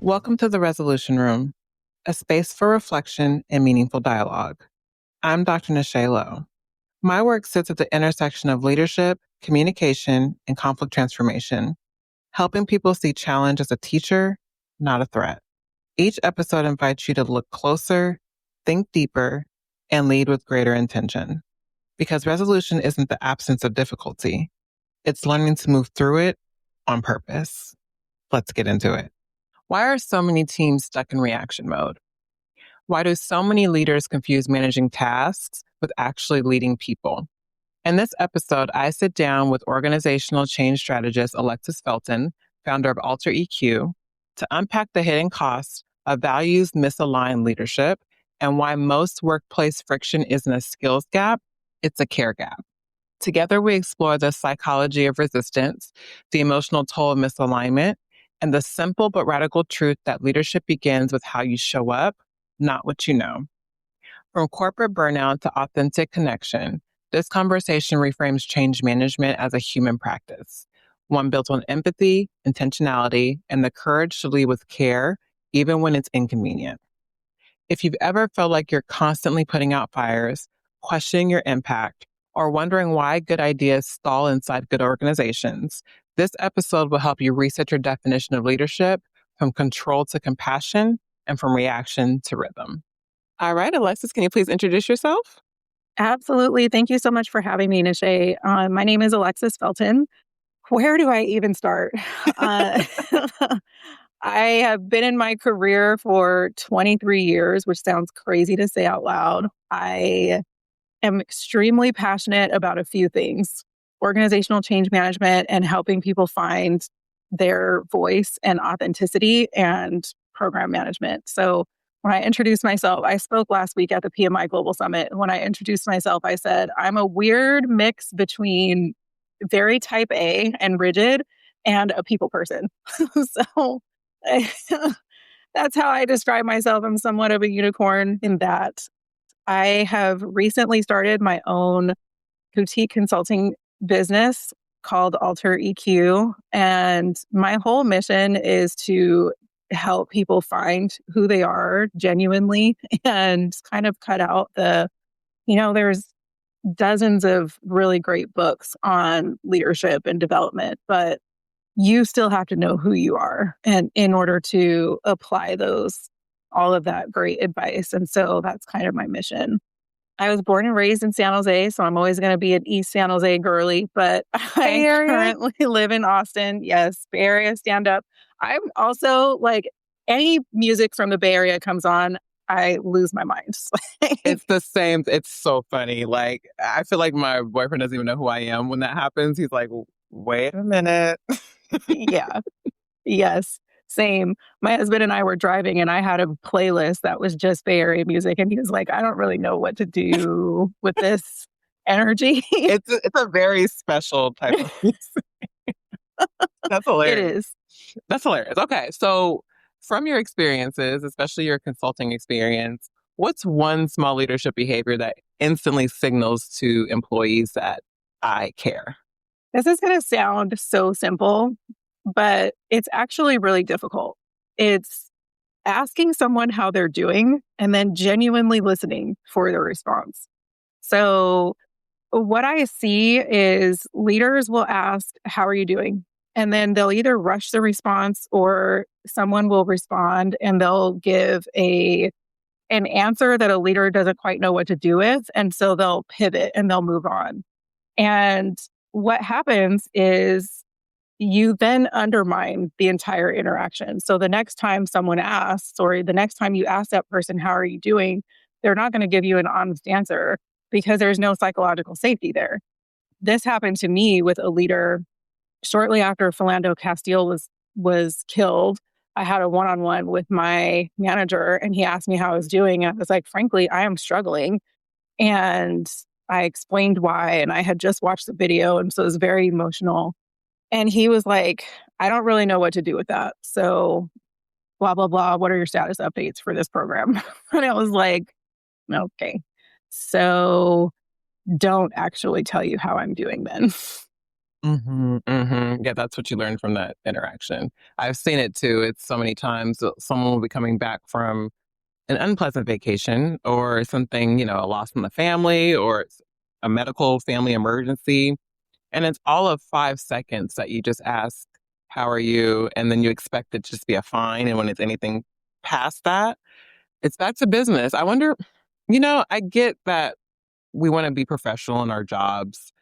Welcome to the Resolution Room, a space for reflection and meaningful dialogue. I'm Dr. Nashay Lowe. My work sits at the intersection of leadership, communication, and conflict transformation, helping people see challenge as a teacher, not a threat. Each episode invites you to look closer, think deeper, and lead with greater intention. Because resolution isn't the absence of difficulty, it's learning to move through it on purpose. Let's get into it. Why are so many teams stuck in reaction mode? Why do so many leaders confuse managing tasks with actually leading people? In this episode, I sit down with organizational change strategist Alexis Felton, founder of Alter EQ, to unpack the hidden costs of values-misaligned leadership and why most workplace friction isn't a skills gap, it's a care gap. Together, we explore the psychology of resistance, the emotional toll of misalignment, and the simple but radical truth that leadership begins with how you show up, not what you know. From corporate burnout to authentic connection, this conversation reframes change management as a human practice, one built on empathy, intentionality, and the courage to lead with care, even when it's inconvenient. If you've ever felt like you're constantly putting out fires, questioning your impact, or wondering why good ideas stall inside good organizations, this episode will help you reset your definition of leadership from control to compassion and from reaction to rhythm. All right, Alexis, can you please introduce yourself? Absolutely. Thank you so much for having me, Nashay. My name is Alexis Felton. Where do I even start? I have been in my career for 23 years, which sounds crazy to say out loud. I am extremely passionate about a few things: organizational change management and helping people find their voice and authenticity, and program management. So when I introduced myself, I spoke last week at the PMI Global Summit. And when I introduced myself, I said, I'm a weird mix between very type A and rigid and a people person. So that's how I describe myself. I'm somewhat of a unicorn in that. I have recently started my own boutique consulting business called Alter EQ. And my whole mission is to help people find who they are genuinely and kind of cut out there's dozens of really great books on leadership and development, but you still have to know who you are and in order to apply all of that great advice. And so that's kind of my mission. I was born and raised in San Jose, so I'm always going to be an East San Jose girly, but I currently live in Austin. Yes, Bay Area stand up. I'm also like, any music from the Bay Area comes on, I lose my mind. It's the same. It's so funny. Like, I feel like my boyfriend doesn't even know who I am when that happens. He's like, wait a minute. Yeah. Yes. Same. My husband and I were driving and I had a playlist that was just Bay Area music. And he was like, I don't really know what to do with this energy. It's a very special type of music. That's hilarious. It is. That's hilarious. Okay. So from your experiences, especially your consulting experience, what's one small leadership behavior that instantly signals to employees that I care? This is going to sound so simple, but it's actually really difficult. It's asking someone how they're doing and then genuinely listening for their response. So what I see is leaders will ask, how are you doing? And then they'll either rush the response or someone will respond and they'll give an answer that a leader doesn't quite know what to do with. And so they'll pivot and they'll move on. And what happens is you then undermine the entire interaction. So the next time someone asks, or the next time you ask that person, how are you doing? They're not going to give you an honest answer because there's no psychological safety there. This happened to me with a leader shortly after Philando Castile was killed. I had a one-on-one with my manager and he asked me how I was doing. And I was like, frankly, I am struggling. And I explained why, and I had just watched the video. And so it was very emotional. And he was like, I don't really know what to do with that. So blah, blah, blah. What are your status updates for this program? And I was like, okay, so don't actually tell you how I'm doing then. Yeah, that's what you learn from that interaction. I've seen it too. It's so many times someone will be coming back from an unpleasant vacation or something, a loss in the family or it's a medical family emergency. And it's all of 5 seconds that you just ask, how are you? And then you expect it to just be a fine. And when it's anything past that, it's back to business. I wonder, I get that we want to be professional in our jobs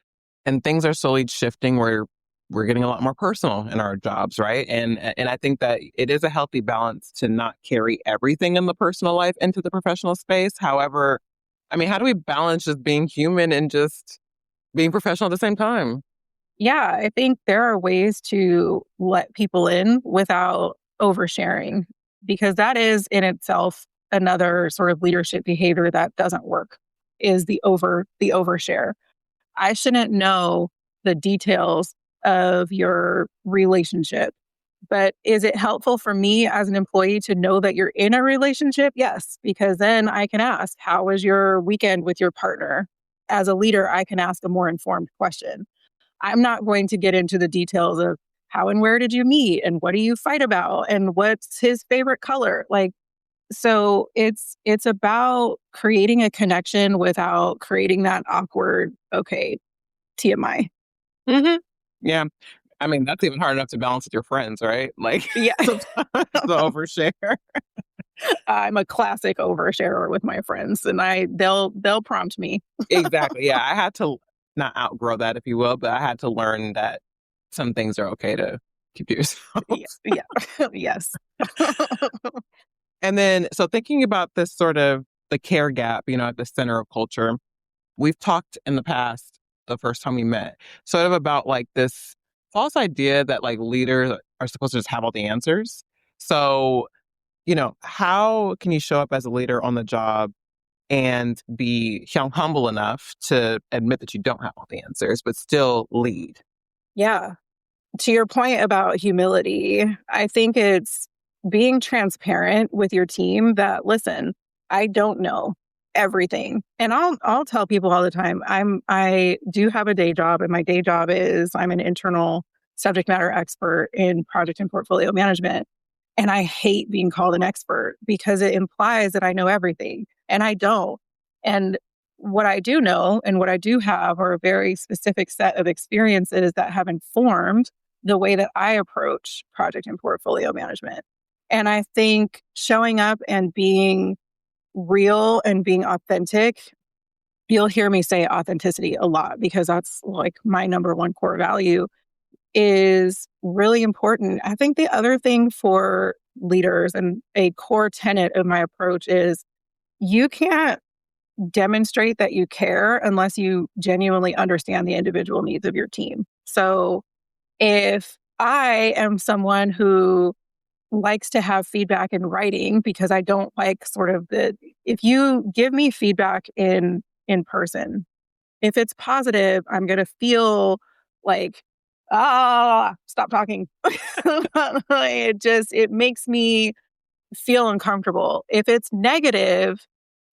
and things are slowly shifting where we're getting a lot more personal in our jobs, right? And I think that it is a healthy balance to not carry everything in the personal life into the professional space. However, I mean, how do we balance just being human and just being professional at the same time? Yeah, I think there are ways to let people in without oversharing, because that is in itself another sort of leadership behavior that doesn't work, is the overshare. I shouldn't know the details of your relationship, but is it helpful for me as an employee to know that you're in a relationship? Yes, because then I can ask, how was your weekend with your partner? As a leader, I can ask a more informed question. I'm not going to get into the details of how and where did you meet and what do you fight about and what's his favorite color? So it's about creating a connection without creating that awkward, okay, TMI. Hmm. Yeah. I mean, that's even hard enough to balance with your friends, right? Like Yeah. sometimes the overshare. I'm a classic oversharer with my friends, and they'll prompt me. Exactly. Yeah. I had to not outgrow that, if you will, but I had to learn that some things are okay to keep to yourself. Yeah, yeah. Yes. And then, so thinking about this sort of the care gap, at the center of culture, we've talked in the past, the first time we met, sort of about like this false idea that like leaders are supposed to just have all the answers. So, how can you show up as a leader on the job and be humble enough to admit that you don't have all the answers, but still lead? Yeah. To your point about humility, I think it's being transparent with your team that, listen, I don't know everything. And I'll tell people all the time, I do have a day job, and my day job is I'm an internal subject matter expert in project and portfolio management. And I hate being called an expert because it implies that I know everything, and I don't. And what I do know and what I do have are a very specific set of experiences that have informed the way that I approach project and portfolio management. And I think showing up and being real and being authentic, you'll hear me say authenticity a lot because that's like my number one core value, is really important. I think the other thing for leaders and a core tenet of my approach is you can't demonstrate that you care unless you genuinely understand the individual needs of your team. So if I am someone who likes to have feedback in writing because I don't like sort of if you give me feedback in person, if it's positive, I'm going to feel like, stop talking. It makes me feel uncomfortable. If it's negative,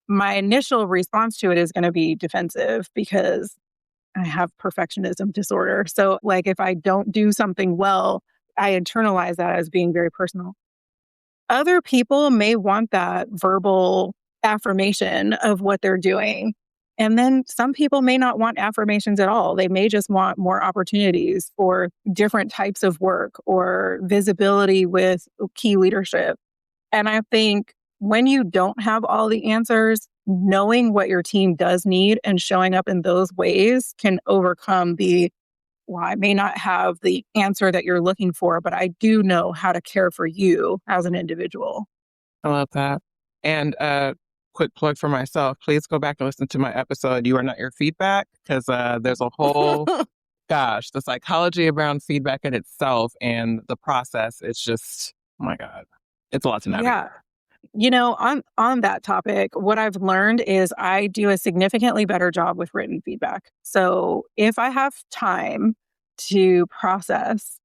my initial response to it is going to be defensive because I have perfectionism disorder. So, like, if I don't do something well, I internalize that as being very personal. Other people may want that verbal affirmation of what they're doing. And then some people may not want affirmations at all. They may just want more opportunities for different types of work or visibility with key leadership. And I think when you don't have all the answers, knowing what your team does need and showing up in those ways can overcome well, I may not have the answer that you're looking for, but I do know how to care for you as an individual. I love that. And quick plug for myself, please go back and listen to my episode, You Are Not Your Feedback, because there's a whole, gosh, the psychology around feedback in itself and the process. It's just, oh my God, it's a lot to navigate. Yeah. On that topic, what I've learned is I do a significantly better job with written feedback. So if I have time to process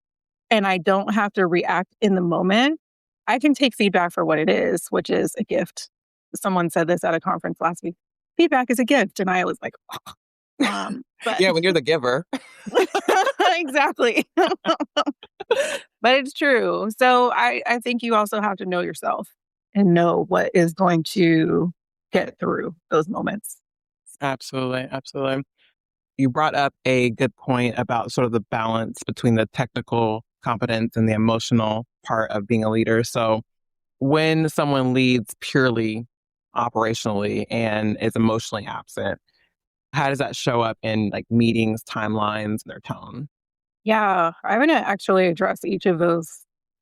and I don't have to react in the moment, I can take feedback for what it is, which is a gift. Someone said this at a conference last week. Feedback is a gift. And I was like, but Yeah, when you're the giver. Exactly. But it's true. So I think you also have to know yourself and know what is going to get through those moments. Absolutely. Absolutely. You brought up a good point about sort of the balance between the technical competence and the emotional part of being a leader. So when someone leads purely operationally and is emotionally absent, how does that show up in like meetings, timelines, and their tone? Yeah, I'm gonna actually address each of those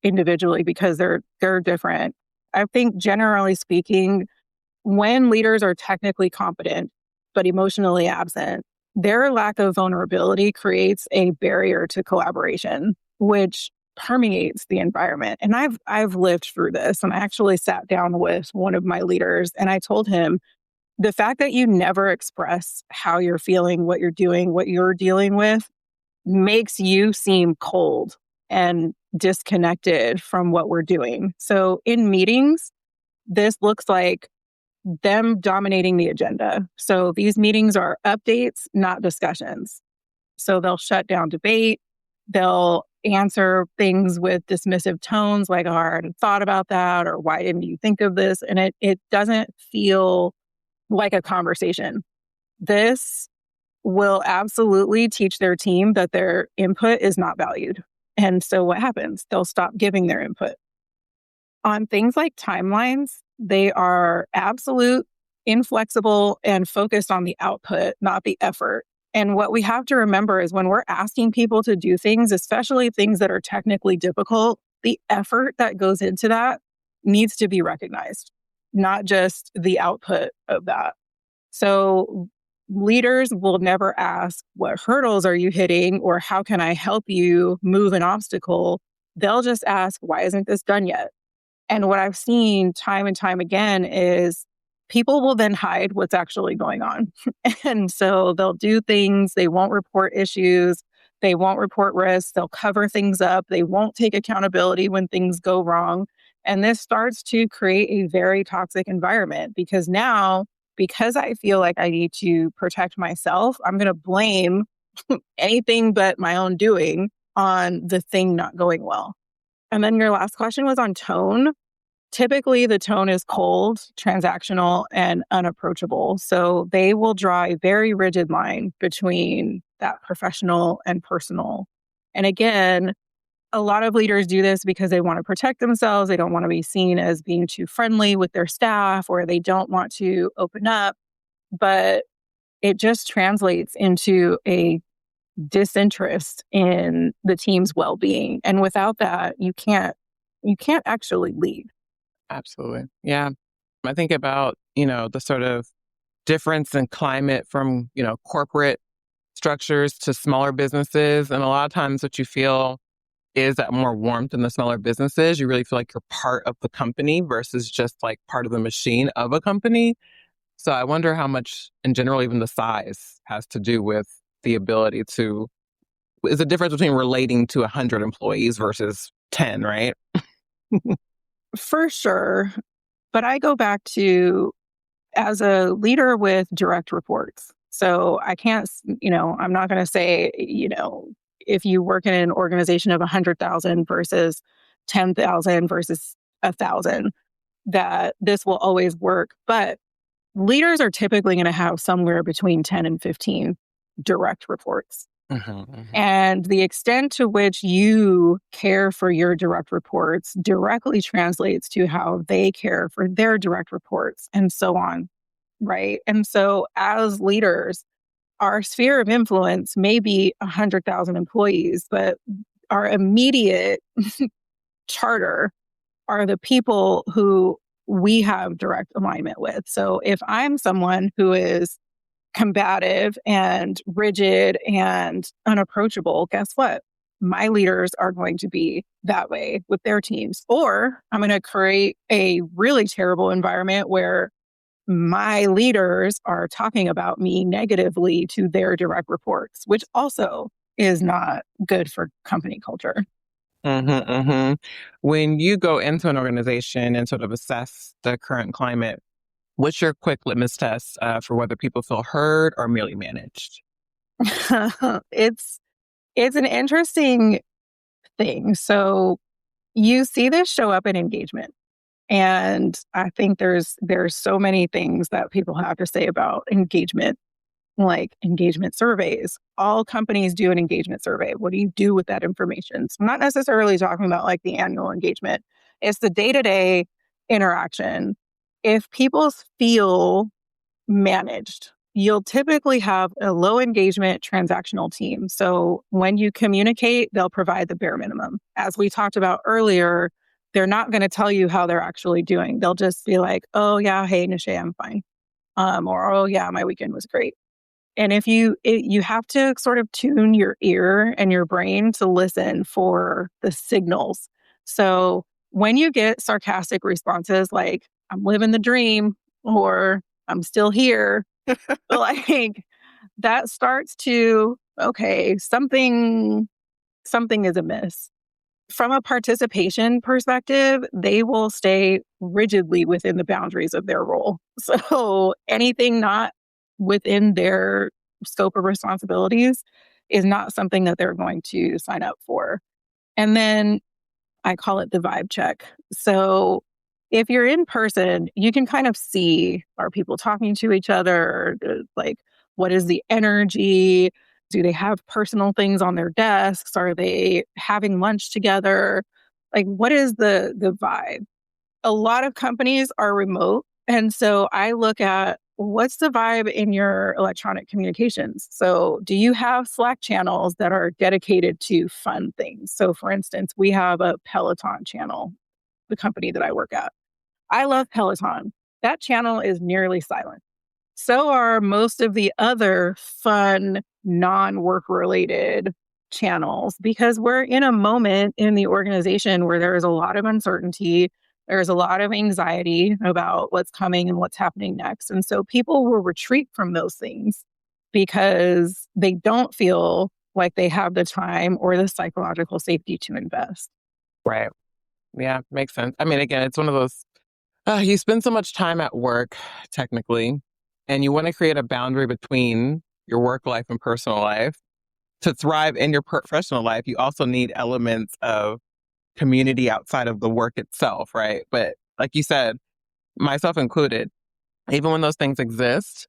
individually because they're different. I think generally speaking, when leaders are technically competent but emotionally absent, their lack of vulnerability creates a barrier to collaboration, which permeates the environment. And I've lived through this. And I actually sat down with one of my leaders and I told him the fact that you never express how you're feeling, what you're doing, what you're dealing with makes you seem cold and disconnected from what we're doing. So in meetings, this looks like them dominating the agenda. So these meetings are updates, not discussions. So they'll shut down debate. They'll answer things with dismissive tones like, oh, I hadn't thought about that, or why didn't you think of this? And it doesn't feel like a conversation. This will absolutely teach their team that their input is not valued. And so what happens? They'll stop giving their input. On things like timelines, they are absolute, inflexible, and focused on the output, not the effort. And what we have to remember is when we're asking people to do things, especially things that are technically difficult, the effort that goes into that needs to be recognized, not just the output of that. So leaders will never ask, what hurdles are you hitting? Or how can I help you move an obstacle? They'll just ask, why isn't this done yet? And what I've seen time and time again is people will then hide what's actually going on. And so they'll do things, they won't report issues, they won't report risks, they'll cover things up, they won't take accountability when things go wrong. And this starts to create a very toxic environment because now, because I feel like I need to protect myself, I'm going to blame anything but my own doing on the thing not going well. And then your last question was on tone. Typically, the tone is cold, transactional, and unapproachable. So they will draw a very rigid line between that professional and personal. And again, a lot of leaders do this because they want to protect themselves. They don't want to be seen as being too friendly with their staff, or they don't want to open up. But it just translates into a disinterest in the team's well-being. And without that, you can't actually lead. Absolutely. Yeah. I think about, the sort of difference in climate from, corporate structures to smaller businesses. And a lot of times what you feel is that more warmth in the smaller businesses. You really feel like you're part of the company versus just like part of the machine of a company. So I wonder how much, in general, even the size has to do with the ability to, is the difference between relating to 100 employees versus 10, right? For sure. But I go back to as a leader with direct reports. So I can't, I'm not going to say, if you work in an organization of 100,000 versus 10,000 versus 1,000, that this will always work. But leaders are typically going to have somewhere between 10 and 15 direct reports. Mm-hmm. And the extent to which you care for your direct reports directly translates to how they care for their direct reports and so on. Right. And so as leaders, our sphere of influence may be 100,000 employees, but our immediate charter are the people who we have direct alignment with. So if I'm someone who is combative and rigid and unapproachable, guess what? My leaders are going to be that way with their teams. Or I'm going to create a really terrible environment where my leaders are talking about me negatively to their direct reports, which also is not good for company culture. Mm-hmm. When you go into an organization and sort of assess the current climate, what's your quick litmus test for whether people feel heard or merely managed? It's It's an interesting thing. So you see this show up in engagement. And I think there's so many things that people have to say about engagement, like engagement surveys. All companies do an engagement survey. What do you do with that information? So I'm not necessarily talking about like the annual engagement. It's the day-to-day interaction. If people feel managed, you'll typically have a low engagement transactional team. So when you communicate, they'll provide the bare minimum. As we talked about earlier, they're not going to tell you how they're actually doing. They'll just be like, oh, yeah, hey, Nashay, I'm fine. Or, oh, yeah, my weekend was great. And if you have to sort of tune your ear and your brain to listen for the signals. So when you get sarcastic responses like, I'm living the dream, or I'm still here, like that starts to, okay, something is amiss. From a participation perspective, they will stay rigidly within the boundaries of their role. So anything not within their scope of responsibilities is not something that they're going to sign up for. And then I call it the vibe check. So if you're in person, you can kind of see, are people talking to each other? Like, what is the energy? Do they have personal things on their desks? Are they having lunch together? Like, what is the vibe? A lot of companies are remote. And so I look at what's the vibe in your electronic communications? So do you have Slack channels that are dedicated to fun things? So for instance, we have a Peloton channel, the company that I work at. I love Peloton. That channel is nearly silent. So are most of the other fun, non-work related channels, because we're in a moment in the organization where there is a lot of uncertainty. There's a lot of anxiety about what's coming and what's happening next. And so people will retreat from those things because they don't feel like they have the time or the psychological safety to invest. Right. Yeah, makes sense. I mean, again, it's one of those, you spend so much time at work, technically, and you want to create a boundary between your work life and personal life. To thrive in your professional life, you also need elements of community outside of the work itself, right? But like you said, myself included, even when those things exist,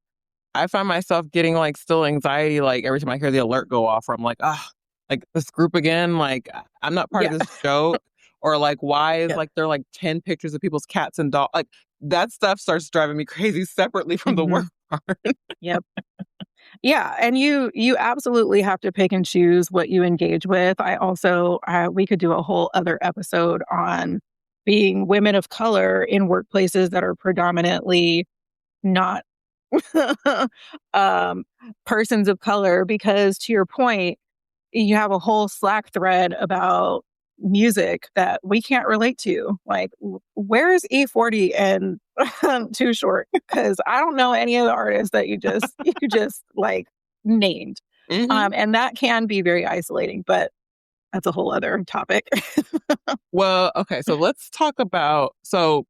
I find myself getting like still anxiety, like every time I hear the alert go off, or I'm like, ah, like this group again, like I'm not part of Yeah. this joke. Or like, why is Yeah. like there are like 10 pictures of people's cats and dogs? Like that stuff starts driving me crazy separately from the work Mhm. part. Yep. Yeah, and you absolutely have to pick and choose what you engage with. I also we could do a whole other episode on being women of color in workplaces that are predominantly not um, persons of color, because to your point, you have a whole Slack thread about music that we can't relate to. Like, where's E40 and Too Short? Because I don't know any of the artists that you just like named, Hmm. and that can be very isolating. But that's a whole other topic. Well, okay, so let's talk about, so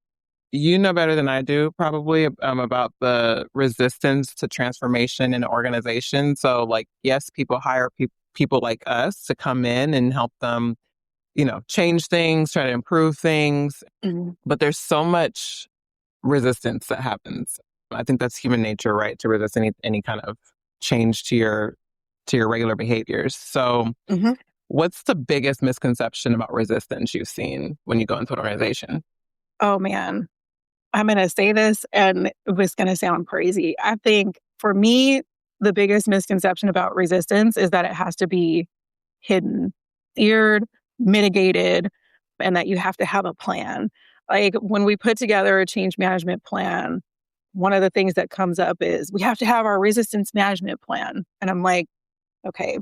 you know better than I do probably about the resistance to transformation in an organization. So like, yes, people hire people like us to come in and help them, change things, try to improve things. Mhm. But there's so much resistance that happens. I think that's human nature, right? To resist any kind of change to your regular behaviors. So Mhm. what's the biggest misconception about resistance you've seen when you go into an organization? Oh man, I'm going to say this and it's going to sound crazy. I think for me, the biggest misconception about resistance is that it has to be hidden, feared, mitigated, and that you have to have a plan. Like when we put together a change management plan, one of the things that comes up is we have to have our resistance management plan. And I'm like, okay,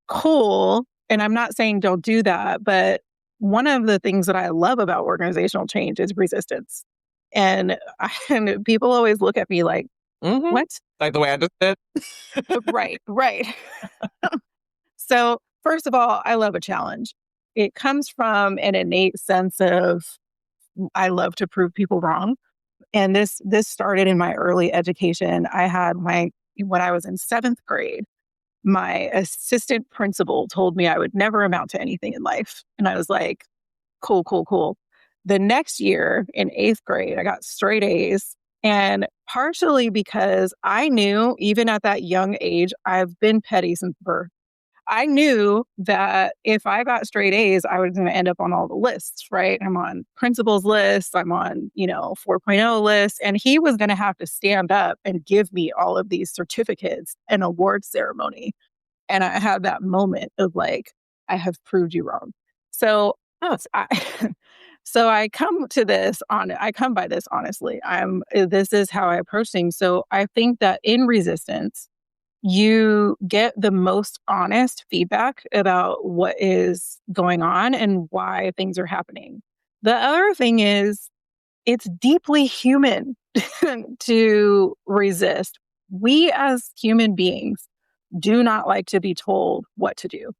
cool. And I'm not saying don't do that, but one of the things that I love about organizational change is resistance. And, and people always look at me like, Hmm. what? Like the way I just did. Right, right. So, first of all, I love a challenge. It comes from an innate sense of I love to prove people wrong. And this started in my early education. I had my when I was in 7th grade. my assistant principal told me I would never amount to anything in life. And I was like, cool, cool, cool. The next year in 8th grade, I got straight A's. And partially because I knew, even at that young age, I've been petty since birth. I knew that if I got straight A's, I was going to end up on all the lists, right? I'm on principal's list, I'm on, 4.0 lists, and he was going to have to stand up and give me all of these certificates and award ceremony. And I had that moment of like, I have proved you wrong. So, I, so I come by this honestly. This is how I approach things. So I think that in resistance, you get the most honest feedback about what is going on and why things are happening. The other thing is, it's deeply human to resist. We as human beings do not like to be told what to do.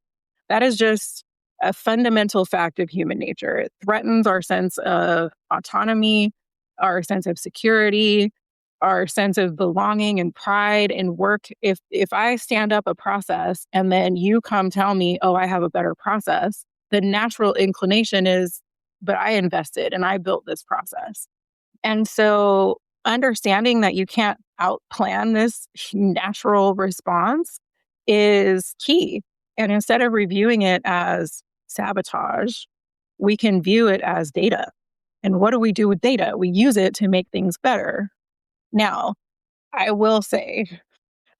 That is just a fundamental fact of human nature. It threatens our sense of autonomy, our sense of security, our sense of belonging and pride and work. If I stand up a process and then you come tell me, oh, I have a better process, the natural inclination is, but I invested and I built this process. And so understanding that you can't outplan this natural response is key. And instead of reviewing it as sabotage, we can view it as data. And what do we do with data? We use it to make things better. Now, I will say,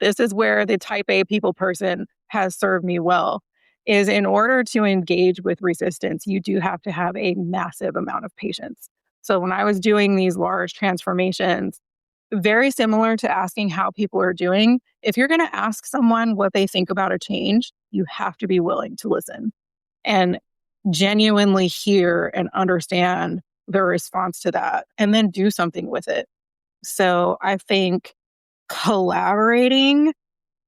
this is where the type A people person has served me well, is in order to engage with resistance, you do have to have a massive amount of patience. So when I was doing these large transformations, very similar to asking how people are doing, if you're going to ask someone what they think about a change, you have to be willing to listen and genuinely hear and understand their response to that and then do something with it. So I think collaborating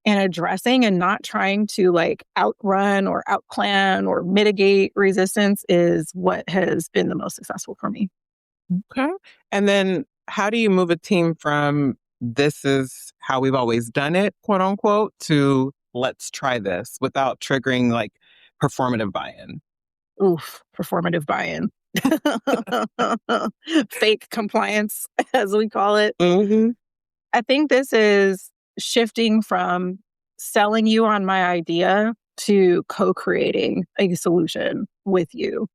and addressing and not trying to like outrun or outplan or mitigate resistance is what has been the most successful for me. Okay. And then how do you move a team from this is how we've always done it, quote unquote, to let's try this without triggering like performative buy-in? Oof, performative buy-in. Fake compliance, as we call it. Mm-hmm. I think this is shifting from selling you on my idea to co-creating a solution with you.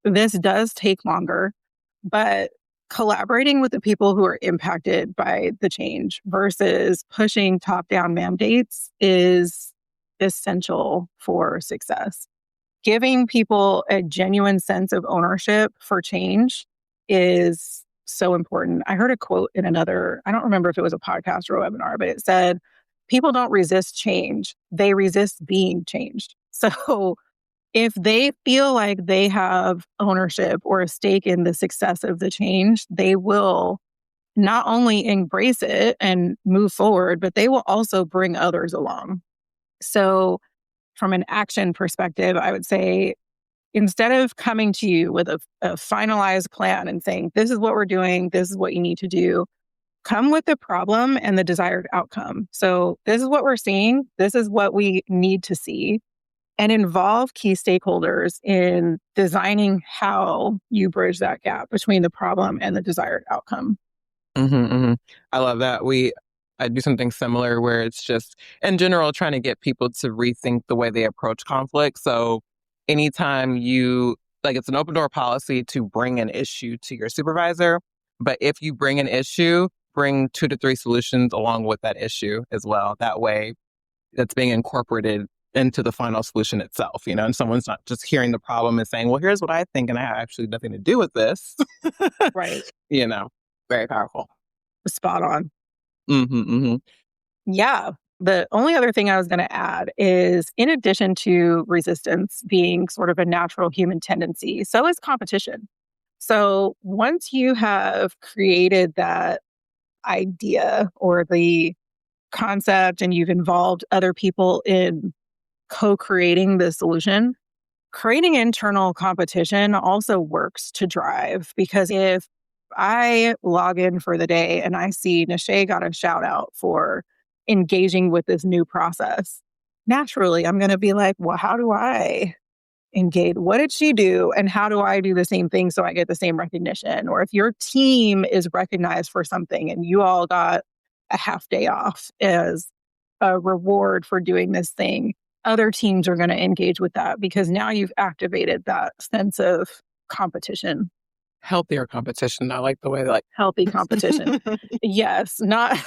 This does take longer, but collaborating with the people who are impacted by the change versus pushing top-down mandates is essential for success. Giving people a genuine sense of ownership for change is so important. I heard a quote in another, I don't remember if it was a podcast or a webinar, but it said, people don't resist change, they resist being changed. So if they feel like they have ownership or a stake in the success of the change, they will not only embrace it and move forward, but they will also bring others along. So from an action perspective, I would say instead of coming to you with a finalized plan and saying, this is what we're doing, this is what you need to do, come with the problem and the desired outcome. So this is what we're seeing, this is what we need to see, and involve key stakeholders in designing how you bridge that gap between the problem and the desired outcome. Mm-hmm, mm-hmm. I love that. I do something similar where it's just, in general, trying to get people to rethink the way they approach conflict. So anytime it's an open door policy to bring an issue to your supervisor, but if you bring an issue, bring 2 to 3 solutions along with that issue as well. That way that's being incorporated into the final solution itself, and someone's not just hearing the problem and saying, well, here's what I think, and I have actually nothing to do with this. Right. Very powerful. Spot on. Mm-hmm, mm-hmm. Yeah. The only other thing I was going to add is, in addition to resistance being sort of a natural human tendency, so is competition. So once you have created that idea or the concept and you've involved other people in co-creating the solution, creating internal competition also works to drive, because if I log in for the day and I see Nashay got a shout out for engaging with this new process, naturally I'm going to be like, well, how do I engage? What did she do? And how do I do the same thing so I get the same recognition? Or if your team is recognized for something and you all got a half day off as a reward for doing this thing, other teams are going to engage with that because now you've activated that sense of competition. Healthier competition. I like the way that Healthy competition. Yes, not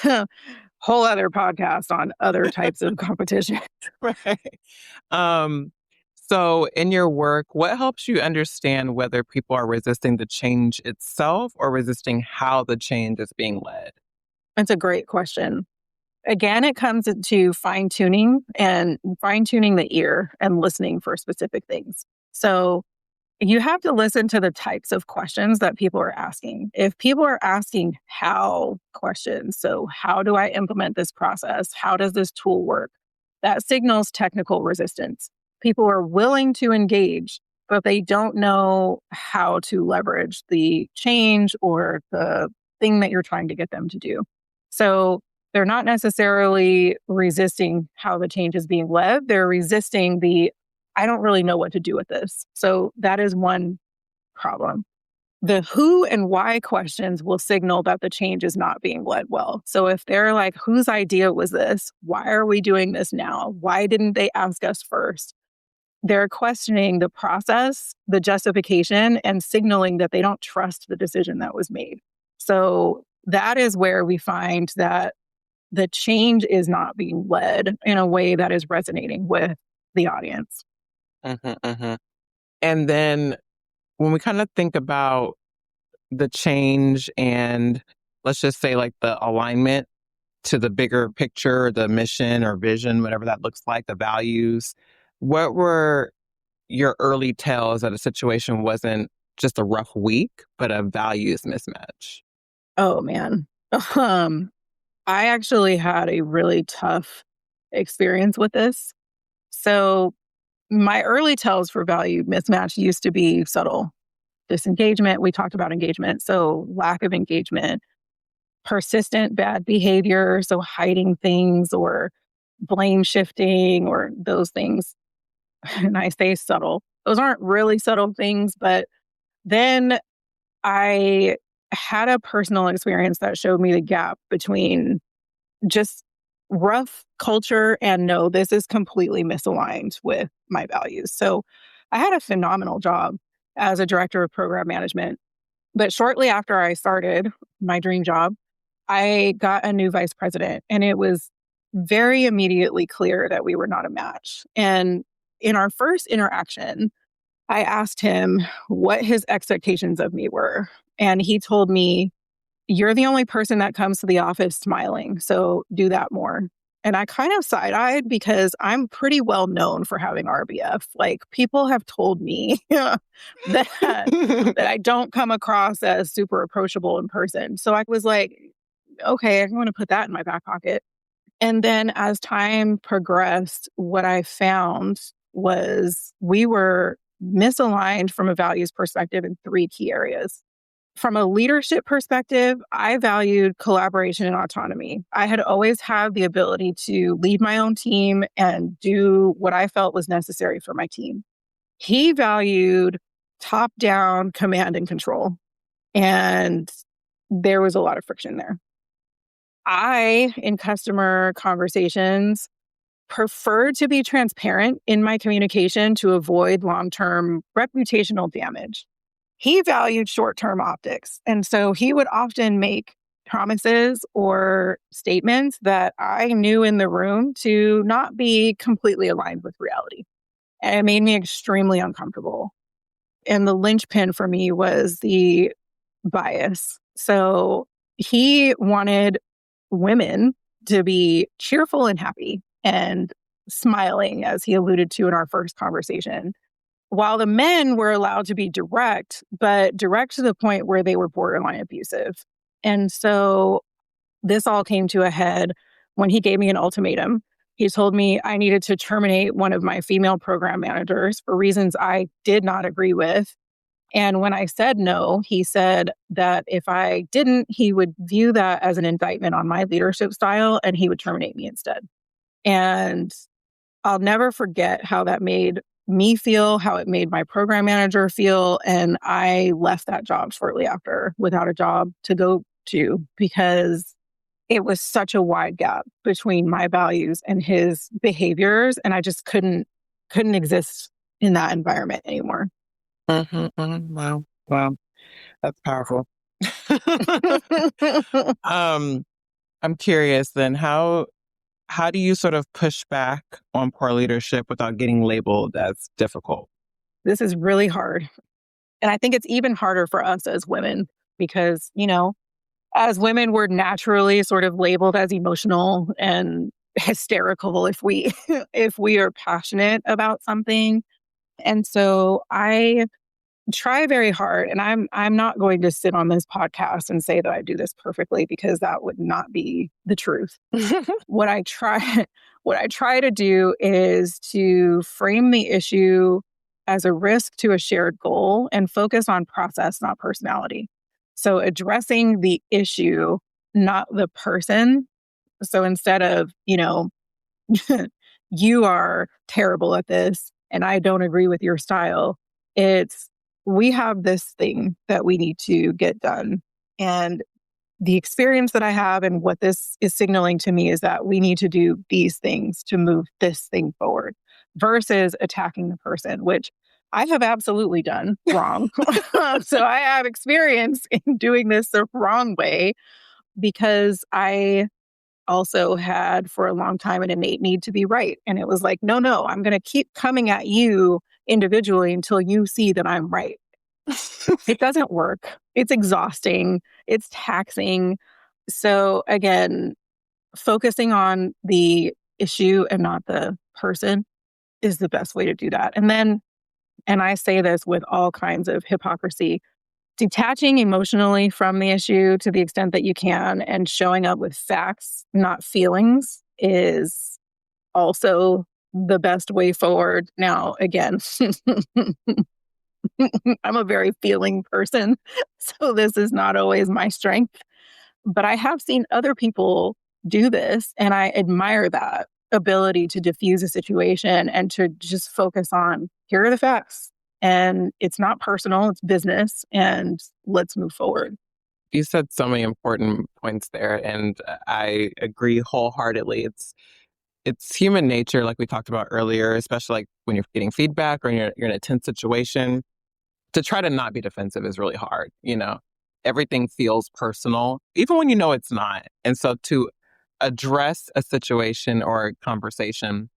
whole other podcast on other types of competition. right. Um, so in your work, what helps you understand whether people are resisting the change itself or resisting how the change is being led? That's a great question. Again, it comes into fine tuning and fine tuning the ear and listening for specific things. So you have to listen to the types of questions that people are asking. If people are asking how questions, so how do I implement this process? How does this tool work? That signals technical resistance. People are willing to engage, but they don't know how to leverage the change or the thing that you're trying to get them to do. So they're not necessarily resisting how the change is being led. They're resisting the I don't really know what to do with this. So that is one problem. The who and why questions will signal that the change is not being led well. So if they're like, whose idea was this? Why are we doing this now? Why didn't they ask us first? They're questioning the process, the justification, and signaling that they don't trust the decision that was made. So that is where we find that the change is not being led in a way that is resonating with the audience. Mhm. And then when we kind of think about the change and let's just say like the alignment to the bigger picture, the mission or vision, whatever that looks like, the values, what were your early tells that a situation wasn't just a rough week, but a values mismatch? Oh man. Um, I actually had a really tough experience with this. So my early tells for value mismatch used to be subtle disengagement. We talked about engagement. So lack of engagement, persistent bad behavior. So hiding things or blame shifting or those things. And I say subtle. Those aren't really subtle things, but then I had a personal experience that showed me the gap between just rough culture and no, this is completely misaligned with my values. So I had a phenomenal job as a director of program management. But shortly after I started my dream job, I got a new vice president, and it was very immediately clear that we were not a match. And in our first interaction, I asked him what his expectations of me were. And he told me, you're the only person that comes to the office smiling. So do that more. And I kind of side eyed because I'm pretty well known for having RBF. Like people have told me that, that I don't come across as super approachable in person. So I was like, okay, I'm going to put that in my back pocket. And then as time progressed, what I found was we were misaligned from a values perspective in three key areas. From a leadership perspective, I valued collaboration and autonomy. I had always had the ability to lead my own team and do what I felt was necessary for my team. He valued top down command and control. And there was a lot of friction there. I, in customer conversations, prefer to be transparent in my communication to avoid long term reputational damage. He valued short term optics. And so he would often make promises or statements that I knew in the room to not be completely aligned with reality. And it made me extremely uncomfortable. And the linchpin for me was the bias. So he wanted women to be cheerful and happy and smiling, as he alluded to in our first conversation, while the men were allowed to be direct, but direct to the point where they were borderline abusive. And so this all came to a head when he gave me an ultimatum. He told me I needed to terminate one of my female program managers for reasons I did not agree with. And when I said no, he said that if I didn't, he would view that as an indictment on my leadership style and he would terminate me instead. And I'll never forget how that made me feel, how it made my program manager feel. And I left that job shortly after without a job to go to because it was such a wide gap between my values and his behaviors. And I just couldn't exist in that environment anymore. Wow. Wow. That's powerful. um, I'm curious then, how do you sort of push back on poor leadership without getting labeled as difficult? This is really hard. And I think it's even harder for us as women because, as women, we're naturally sort of labeled as emotional and hysterical if we if we are passionate about something. And so I try very hard, and I'm not going to sit on this podcast and say that I do this perfectly because that would not be the truth. What I try what I try to do is to frame the issue as a risk to a shared goal and focus on process, not personality. So addressing the issue, not the person. So instead of, you are terrible at this and I don't agree with your style, it's we have this thing that we need to get done. And the experience that I have and what this is signaling to me is that we need to do these things to move this thing forward versus attacking the person, which I have absolutely done wrong. So I have experience in doing this the wrong way because I also had for a long time an innate need to be right. And it was like, no, I'm going to keep coming at you individually until you see that I'm right. It doesn't work. It's exhausting. It's taxing. So again, focusing on the issue and not the person is the best way to do that. And then, and I say this with all kinds of hypocrisy, detaching emotionally from the issue to the extent that you can and showing up with facts, not feelings, is also the best way forward. Now, again, I'm a very feeling person, so this is not always my strength, but I have seen other people do this, and I admire that ability to diffuse a situation and to just focus on, here are the facts. And it's not personal, it's business, and let's move forward. You said so many important points there, and I agree wholeheartedly. It's human nature, like we talked about earlier, especially like when you're getting feedback or you're in a tense situation. To try to not be defensive is really hard. Everything feels personal, even when you know it's not. And so to address a situation or a conversation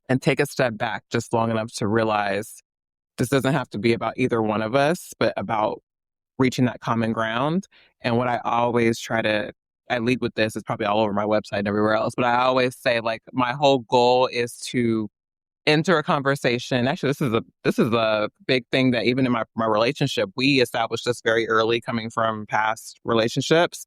and take a step back just long enough to realize this doesn't have to be about either one of us, but about reaching that common ground. And what I always I lead with this, it's probably all over my website and everywhere else, but I always say, like, my whole goal is to enter a conversation. Actually, this is a big thing that even in my relationship, we established this very early coming from past relationships.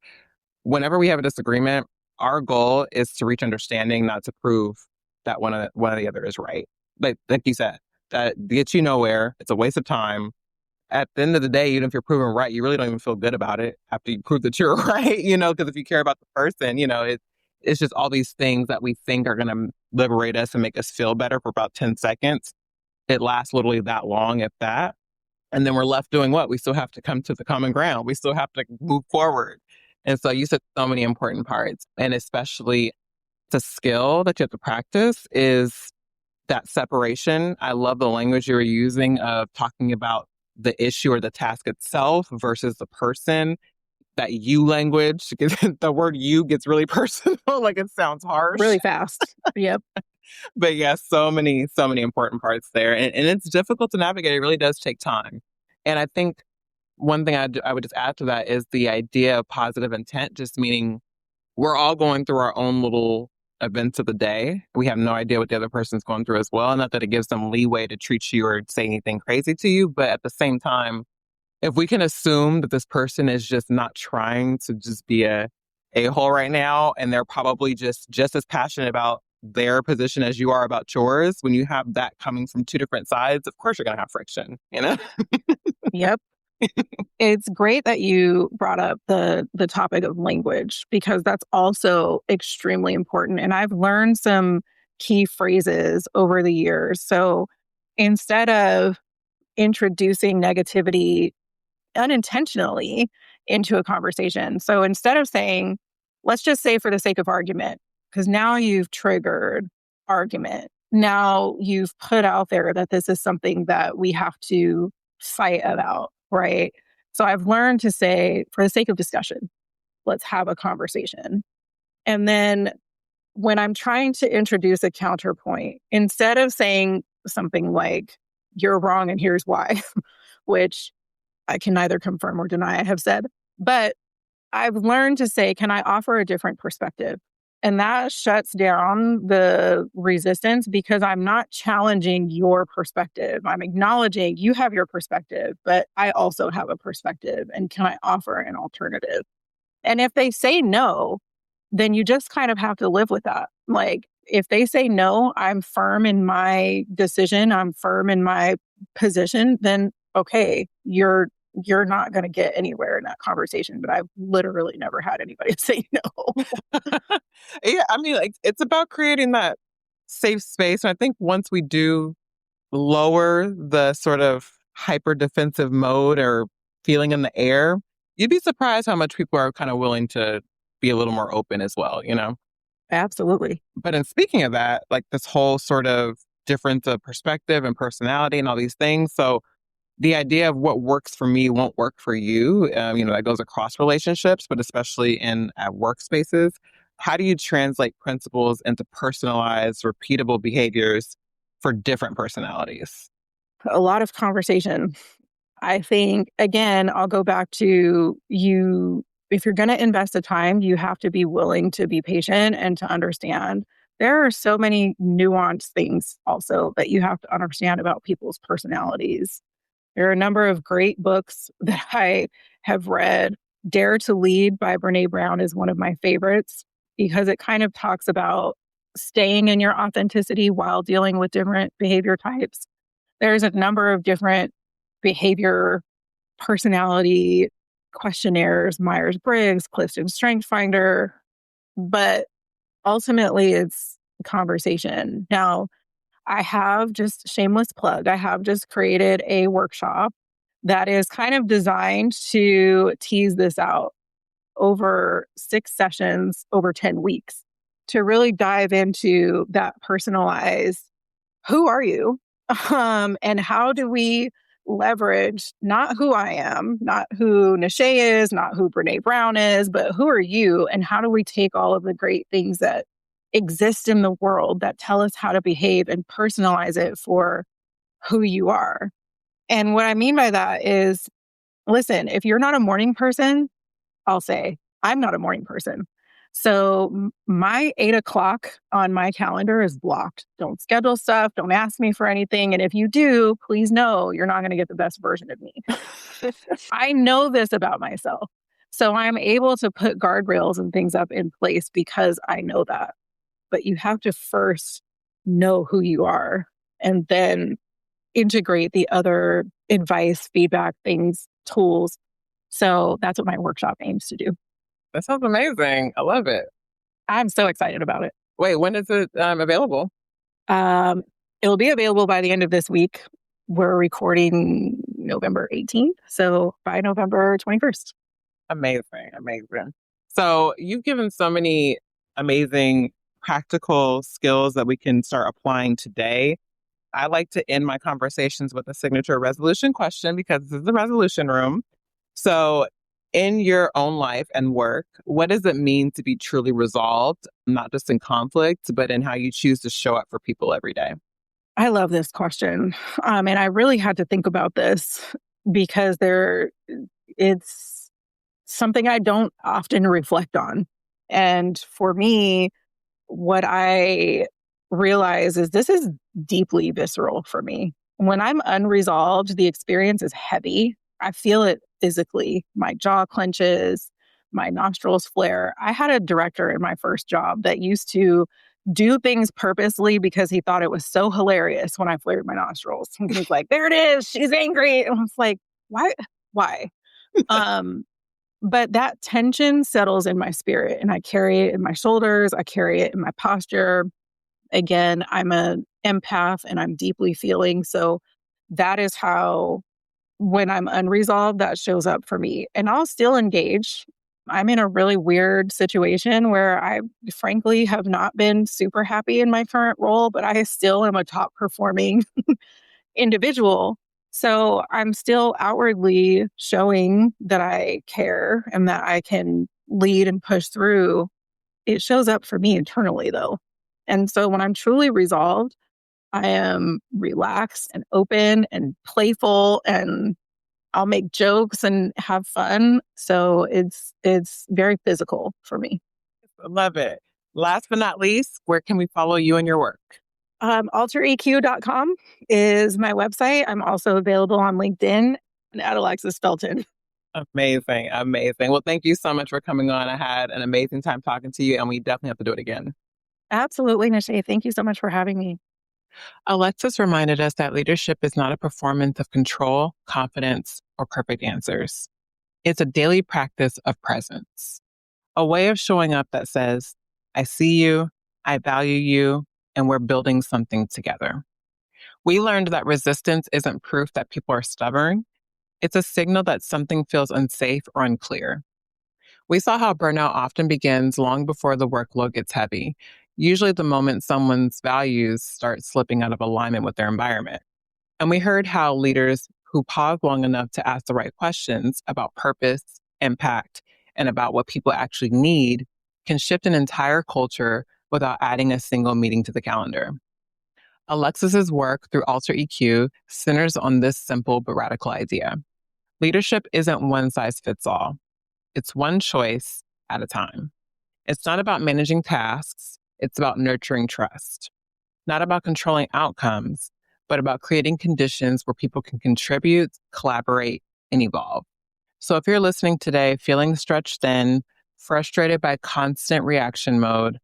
Whenever we have a disagreement, our goal is to reach understanding, not to prove that one of the other is right. Like you said, that gets you nowhere. It's a waste of time. At the end of the day, even if you're proven right, you really don't even feel good about it after you prove that you're right, because if you care about the person, it's just all these things that we think are going to liberate us and make us feel better for about 10 seconds. It lasts literally that long, if that. And then we're left doing what? We still have to come to the common ground. We still have to move forward. And so you said so many important parts, and especially the skill that you have to practice is that separation. I love the language you were using of talking about the issue or the task itself versus the person. That you language, the word you gets really personal, like it sounds harsh. Really fast. Yep. But yes, so many important parts there. And it's difficult to navigate. It really does take time. And I think one thing I would just add to that is the idea of positive intent, just meaning we're all going through our own little events of the day. We have no idea what the other person's going through as well. Not that it gives them leeway to treat you or say anything crazy to you, but at the same time, if we can assume that this person is just not trying to just be a hole right now, and they're probably just as passionate about their position as you are about yours, when you have that coming from two different sides, of course you're going to have friction. Yep. It's great that you brought up the topic of language because that's also extremely important. And I've learned some key phrases over the years. So instead of introducing negativity unintentionally into a conversation, so instead of saying, let's just say for the sake of argument, because now you've triggered argument. Now you've put out there that this is something that we have to fight about, right? So I've learned to say, for the sake of discussion, let's have a conversation. And then when I'm trying to introduce a counterpoint, instead of saying something like, you're wrong and here's why, which I can neither confirm or deny I have said, but I've learned to say, can I offer a different perspective? And that shuts down the resistance because I'm not challenging your perspective. I'm acknowledging you have your perspective, but I also have a perspective. And can I offer an alternative? And if they say no, then you just kind of have to live with that. Like, if they say no, I'm firm in my decision, I'm firm in my position, then okay, you're not going to get anywhere in that conversation. But I've literally never had anybody say no. Yeah, I mean, like, it's about creating that safe space. And I think once we do lower the sort of hyper defensive mode or feeling in the air, you'd be surprised how much people are kind of willing to be a little more open as well, you know? Absolutely. But in speaking of that, like this whole sort of difference of perspective and personality and all these things. So the idea of what works for me won't work for you, that goes across relationships, but especially in at workspaces. How do you translate principles into personalized, repeatable behaviors for different personalities? A lot of conversation. I think, again, I'll go back to you. If you're going to invest the time, you have to be willing to be patient and to understand. There are so many nuanced things also that you have to understand about people's personalities. There are a number of great books that I have read. Dare to Lead by Brene Brown is one of my favorites because it kind of talks about staying in your authenticity while dealing with different behavior types. There's a number of different behavior personality questionnaires, Myers-Briggs, Clifton Strength Finder, but ultimately it's conversation. Now, I have just shameless plug. I have just created a workshop that is kind of designed to tease this out over 6 sessions over 10 weeks to really dive into that personalized who are you? And how do we leverage not who I am, not who Nashay is, not who Brene Brown is, but who are you? And how do we take all of the great things that exist in the world that tell us how to behave and personalize it for who you are? And what I mean by that is, listen, if you're not a morning person, I'll say, I'm not a morning person. So my 8 o'clock on my calendar is blocked. Don't schedule stuff. Don't ask me for anything. And if you do, please know you're not going to get the best version of me. I know this about myself. So I'm able to put guardrails and things up in place because I know that. But you have to first know who you are and then integrate the other advice, feedback, things, tools. So that's what my workshop aims to do. That sounds amazing. I love it. I'm so excited about it. Wait, when is it available? It'll be available by the end of this week. We're recording November 18th. So by November 21st. Amazing. Amazing. So you've given so many amazing practical skills that we can start applying today. I like to end my conversations with a signature resolution question because this is the resolution room. So in your own life and work, what does it mean to be truly resolved, not just in conflict, but in how you choose to show up for people every day? I love this question. And I really had to think about this because it's something I don't often reflect on. And for me, what I realize is this is deeply visceral for me. When I'm unresolved, the experience is heavy. I feel it physically. My jaw clenches, my nostrils flare. I had a director in my first job that used to do things purposely because he thought it was so hilarious when I flared my nostrils. He was like, there it is, she's angry. And I was like, why? Why? But that tension settles in my spirit and I carry it in my shoulders. I carry it in my posture. Again, I'm an empath and I'm deeply feeling. So that is how, when I'm unresolved, that shows up for me. And I'll still engage. I'm in a really weird situation where I frankly have not been super happy in my current role, but I still am a top performing individual. So I'm still outwardly showing that I care and that I can lead and push through. It shows up for me internally, though. And so when I'm truly resolved, I am relaxed and open and playful, and I'll make jokes and have fun. So it's very physical for me. I love it. Last but not least, where can we follow you and your work? Altereq.com is my website. I'm also available on LinkedIn and at Alexis Felton. Amazing. Amazing. Well, thank you so much for coming on. I had an amazing time talking to you, and we definitely have to do it again. Absolutely, Nashay. Thank you so much for having me. Alexis reminded us that leadership is not a performance of control, confidence, or perfect answers. It's a daily practice of presence, a way of showing up that says, I see you, I value you, and we're building something together. We learned that resistance isn't proof that people are stubborn. It's a signal that something feels unsafe or unclear. We saw how burnout often begins long before the workload gets heavy, usually the moment someone's values start slipping out of alignment with their environment. And we heard how leaders who pause long enough to ask the right questions about purpose, impact, and about what people actually need can shift an entire culture without adding a single meeting to the calendar. Alexis's work through Alter EQ centers on this simple but radical idea. Leadership isn't one size fits all. It's one choice at a time. It's not about managing tasks. It's about nurturing trust. Not about controlling outcomes, but about creating conditions where people can contribute, collaborate, and evolve. So if you're listening today feeling stretched thin, frustrated by constant reaction mode,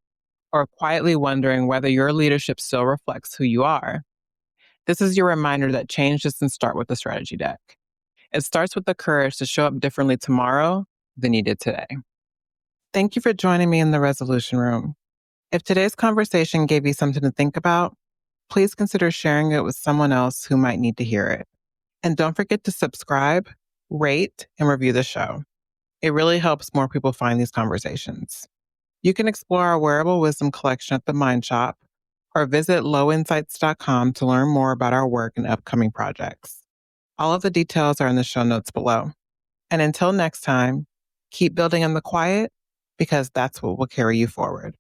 or quietly wondering whether your leadership still reflects who you are, this is your reminder that change doesn't start with the strategy deck. It starts with the courage to show up differently tomorrow than you did today. Thank you for joining me in the Resolution Room. If today's conversation gave you something to think about, please consider sharing it with someone else who might need to hear it. And don't forget to subscribe, rate, and review the show. It really helps more people find these conversations. You can explore our wearable wisdom collection at the Mind Shop or visit lowinsights.com to learn more about our work and upcoming projects. All of the details are in the show notes below. And until next time, keep building in the quiet because that's what will carry you forward.